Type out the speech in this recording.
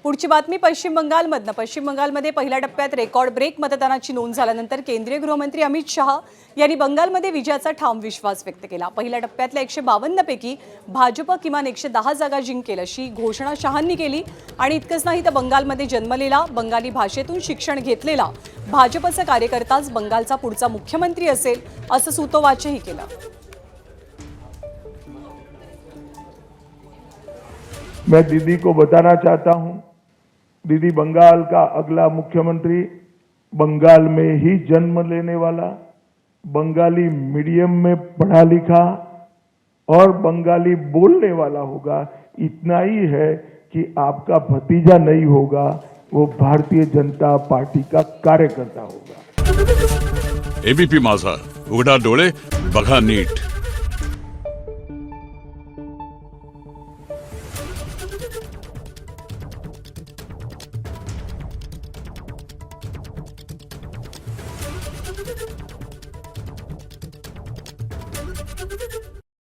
पुढची बातमी पश्चिम बंगालमधनं। पश्चिम बंगालमध्ये पहिल्या टप्प्यात रेकॉर्ड ब्रेक मतदानाची नोंद झाल्यानंतर केंद्रीय गृहमंत्री अमित शहा यांनी बंगालमध्ये विजयाचा ठाम विश्वास व्यक्त केला। पहिल्या टप्प्यातल्या 152 पैकी भाजप किमान 110 जागा जिंकेल अशी घोषणा शहांनी केली। आणि इतकंच नाही तर बंगालमध्ये जन्मलेला, बंगाली भाषेतून शिक्षण घेतलेला भाजपचा कार्यकर्ताच बंगालचा पुढचा मुख्यमंत्री असेल असं सूतोवाचही केलं। मैं दीदी को बताना चाहता हूं, दीदी बंगाल का अगला मुख्यमंत्री बंगाल में ही जन्म लेने वाला, बंगाली मीडियम में पढ़ा लिखा और बंगाली बोलने वाला होगा। इतना ही है कि आपका भतीजा नहीं होगा, वो भारतीय जनता पार्टी का कार्यकर्ता होगा। एबीपी माझा, उघडा डोळे बघा नीट।